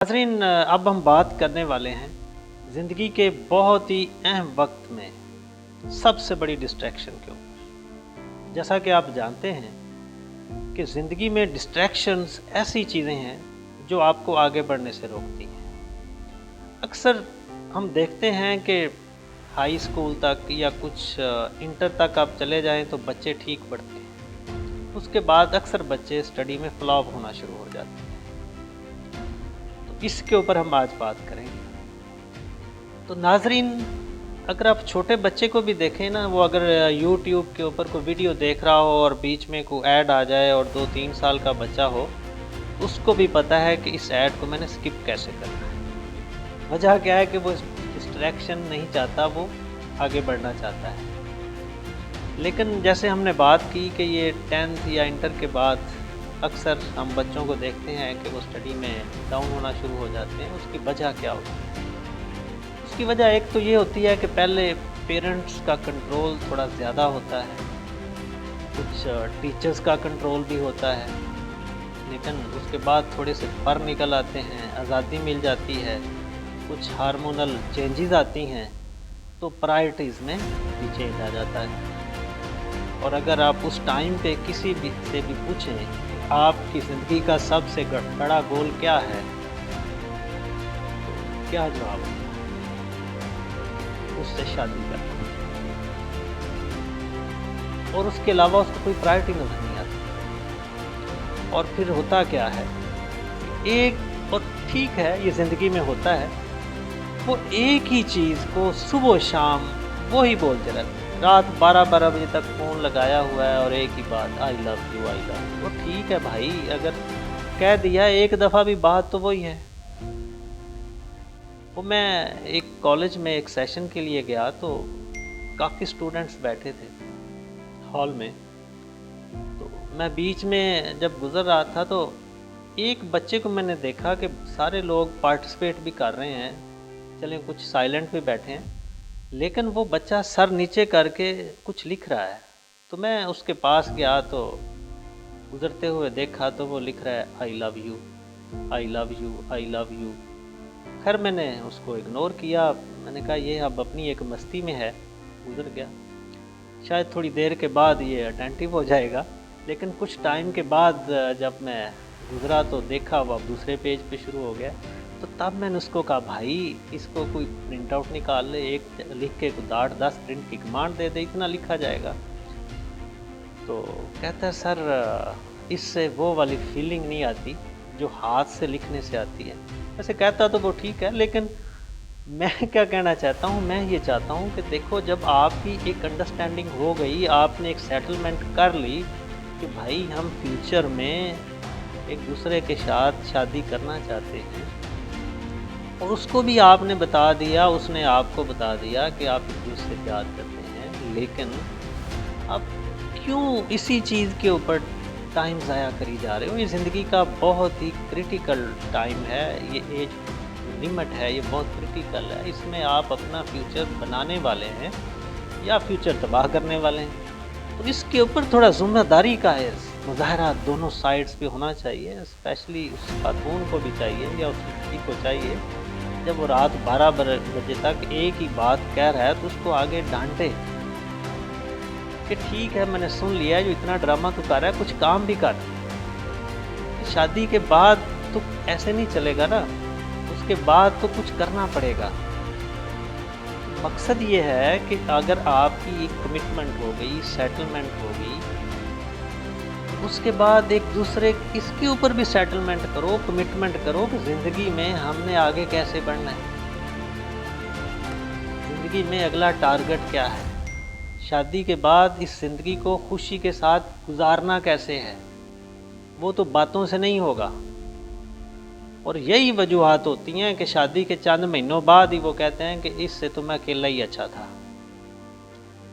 नाज़रीन, अब हम बात करने वाले हैं ज़िंदगी के बहुत ही अहम वक्त में सबसे बड़ी डिस्ट्रैक्शन के ऊपर। जैसा कि आप जानते हैं कि ज़िंदगी में डिस्ट्रैक्शंस ऐसी चीज़ें हैं जो आपको आगे बढ़ने से रोकती हैं। अक्सर हम देखते हैं कि हाई स्कूल तक या कुछ इंटर तक आप चले जाएं तो बच्चे ठीक पढ़ते हैं, उसके बाद अक्सर बच्चे स्टडी में फ्लॉप होना शुरू हो जाते हैं। इसके ऊपर हम आज बात करेंगे। तो नाजरीन, अगर आप छोटे बच्चे को भी देखें ना, वो अगर YouTube के ऊपर कोई वीडियो देख रहा हो और बीच में कोई ऐड आ जाए और 2-3 साल का बच्चा हो, उसको भी पता है कि इस ऐड को मैंने स्किप कैसे करना है। वजह क्या है कि वो डिस्ट्रैक्शन नहीं चाहता, वो आगे बढ़ना चाहता है। लेकिन जैसे हमने बात की कि ये 10th या इंटर के बाद अक्सर हम बच्चों को देखते हैं कि वो स्टडी में डाउन होना शुरू हो जाते हैं। उसकी वजह क्या होती है? उसकी वजह एक तो ये होती है कि पहले पेरेंट्स का कंट्रोल थोड़ा ज़्यादा होता है, कुछ टीचर्स का कंट्रोल भी होता है, लेकिन उसके बाद थोड़े से पर निकल आते हैं, आज़ादी मिल जाती है, कुछ हार्मोनल चेंजेस आती हैं, तो प्रायोरिटीज़ में भी चेंज आ जाता है। और अगर आप उस टाइम पे किसी भी से भी पूछें आपकी ज़िंदगी का सबसे बड़ा गोल क्या है, तो क्या जवाब होगा? उससे शादी करना, और उसके अलावा उसको कोई प्रायोरिटी नजर नहीं आती। और फिर होता क्या है, एक और ठीक है, ये ज़िंदगी में होता है, वो एक ही चीज़ को सुबह शाम वो ही बोलते रहते हैं। रात 12-12 बजे तक फ़ोन लगाया हुआ है और एक ही बात, I love you I love you. वो ठीक है भाई, अगर कह दिया एक दफ़ा भी बात तो वही है। वो मैं एक कॉलेज में एक सेशन के लिए गया तो काफ़ी स्टूडेंट्स बैठे थे हॉल में। तो मैं बीच में जब गुज़र रहा था तो एक बच्चे को मैंने देखा कि सारे लोग पार्टिसिपेट भी कर रहे हैं, चलें कुछ साइलेंट भी बैठे हैं, लेकिन वो बच्चा सर नीचे करके कुछ लिख रहा है। तो मैं उसके पास गया तो गुज़रते हुए देखा तो वो लिख रहा है I love you I love you I love you. खैर मैंने उसको इग्नोर किया, मैंने कहा ये अब अपनी एक मस्ती में है, गुज़र गया, शायद थोड़ी देर के बाद ये अटेंटिव हो जाएगा। लेकिन कुछ टाइम के बाद जब मैं गुज़रा तो देखा वो अब दूसरे पेज पे शुरू हो गया। तो तब मैंने उसको कहा भाई इसको कोई प्रिंट आउट निकाल ले, एक लिख के 8-10 प्रिंट की कमांड दे दे, इतना लिखा जाएगा। तो कहता है सर इससे वो वाली फीलिंग नहीं आती जो हाथ से लिखने से आती है। वैसे कहता तो वो ठीक है, लेकिन मैं क्या कहना चाहता हूँ, मैं ये चाहता हूँ कि देखो जब आपकी एक अंडरस्टैंडिंग हो गई, आपने एक सेटलमेंट कर ली कि भाई हम फ्यूचर में एक दूसरे के साथ शादी करना चाहते हैं, और उसको भी आपने बता दिया, उसने आपको बता दिया कि आप एक दूसरे से प्यार करते हैं, लेकिन आप क्यों इसी चीज़ के ऊपर टाइम ज़ाया करी जा रहे हो? ये ज़िंदगी का बहुत ही क्रिटिकल टाइम है, ये एज लिमिट है, ये बहुत क्रिटिकल है। इसमें आप अपना फ्यूचर बनाने वाले हैं या फ्यूचर तबाह करने वाले हैं। तो इसके ऊपर थोड़ा ज़िम्मेदारी का है मुज़ाहरा दोनों साइड्स पे होना चाहिए, स्पेशली उस खातून को भी चाहिए या उस लड़की को चाहिए। जब वो रात 12 बजे तक एक ही बात कह रहा है तो उसको आगे डांटे कि ठीक है मैंने सुन लिया, जो इतना ड्रामा तो कर रहा है कुछ काम भी कर। शादी के बाद तो ऐसे नहीं चलेगा ना, उसके बाद तो कुछ करना पड़ेगा। मकसद ये है कि अगर आपकी एक कमिटमेंट हो गई, सेटलमेंट हो गई, उसके बाद एक दूसरे इसके ऊपर भी सेटलमेंट करो, कमिटमेंट करो कि ज़िंदगी में हमने आगे कैसे बढ़ना है, ज़िंदगी में अगला टारगेट क्या है, शादी के बाद इस ज़िंदगी को खुशी के साथ गुजारना कैसे है। वो तो बातों से नहीं होगा। और यही वजूहात होती हैं कि शादी के चंद महीनों बाद ही वो कहते हैं कि इससे तो मैं अकेला ही अच्छा था।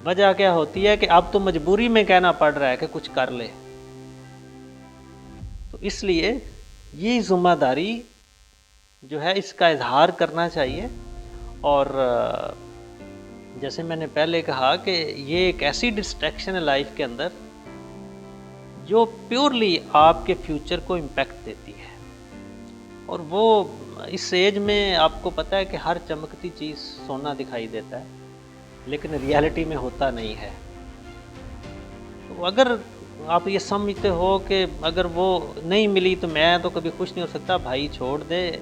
वजह क्या होती है कि अब तो मजबूरी में कहना पड़ रहा है कि कुछ कर ले। तो इसलिए ये ज़िम्मेदारी जो है इसका इजहार करना चाहिए। और जैसे मैंने पहले कहा कि ये एक ऐसी डिस्ट्रैक्शन है लाइफ के अंदर जो प्योरली आपके फ्यूचर को इम्पैक्ट देती है। और वो इस एज में आपको पता है कि हर चमकती चीज़ सोना दिखाई देता है, लेकिन रियलिटी में होता नहीं है। तो अगर आप ये समझते हो कि अगर वो नहीं मिली तो मैं तो कभी खुश नहीं हो सकता, भाई छोड़ दे,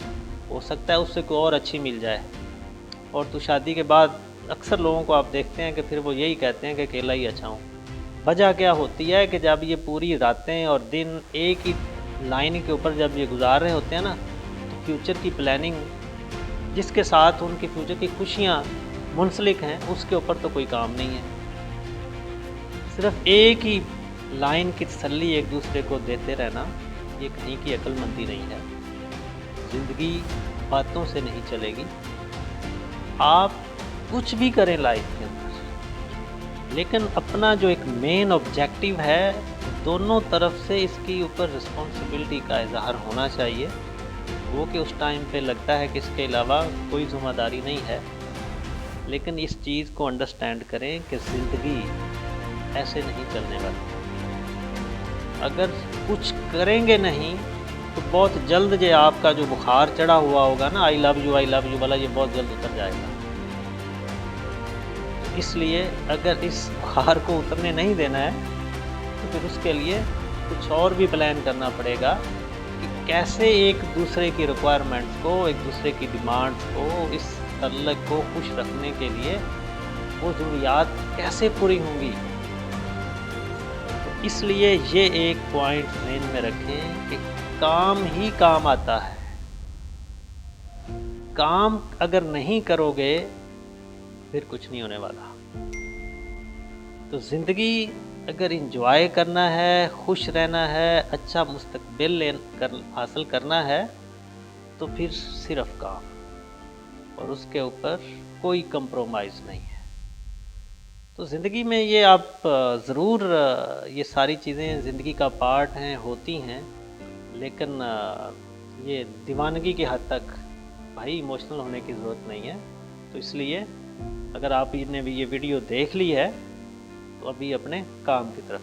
हो सकता है उससे कोई और अच्छी मिल जाए। और तो शादी के बाद अक्सर लोगों को आप देखते हैं कि फिर वो यही कहते हैं कि अकेला ही अच्छा हूँ। वजह क्या होती है कि जब ये पूरी रातें और दिन एक ही लाइन के ऊपर जब ये गुजार रहे होते हैं ना, तो फ्यूचर की प्लानिंग जिसके साथ उनकी फ्यूचर की खुशियाँ मुंसलिक हैं, उसके ऊपर तो कोई काम नहीं है। सिर्फ एक ही लाइन की तसल्ली एक दूसरे को देते रहना, ये कहीं की अक्लमंदी नहीं है। ज़िंदगी बातों से नहीं चलेगी। आप कुछ भी करें लाइफ के अंदर, लेकिन अपना जो एक मेन ऑब्जेक्टिव है, दोनों तरफ से इसकी ऊपर रिस्पॉन्सिबिलिटी का इजहार होना चाहिए। वो कि उस टाइम पे लगता है कि इसके अलावा कोई ज़िम्मेदारी नहीं है, लेकिन इस चीज़ को अंडरस्टैंड करें कि ज़िंदगी ऐसे नहीं चलने वाली। अगर कुछ करेंगे नहीं तो बहुत जल्द जो आपका जो बुखार चढ़ा हुआ होगा ना, आई लव यू वाला, ये बहुत जल्द उतर जाएगा। इसलिए अगर इस बुखार को उतरने नहीं देना है तो फिर उसके लिए कुछ और भी प्लान करना पड़ेगा कि कैसे एक दूसरे की रिक्वायरमेंट्स को, एक दूसरे की डिमांड्स को, इस तल्लक को खुश रखने के लिए वो ज़रूरियात कैसे पूरी होंगी। इसलिए ये एक पॉइंट ध्यान में रखें कि काम ही काम आता है। काम अगर नहीं करोगे फिर कुछ नहीं होने वाला। तो ज़िंदगी अगर इंजॉय करना है, खुश रहना है, अच्छा मुस्तकबिल हासिल करना है, तो फिर सिर्फ काम, और उसके ऊपर कोई कंप्रोमाइज़ नहीं है। तो ज़िंदगी में ये आप ज़रूर ये सारी चीज़ें ज़िंदगी का पार्ट हैं, होती हैं, लेकिन ये दीवानगी की हद तक भाई इमोशनल होने की ज़रूरत नहीं है। तो इसलिए अगर आप ने भी ये वीडियो देख ली है तो अभी अपने काम की तरफ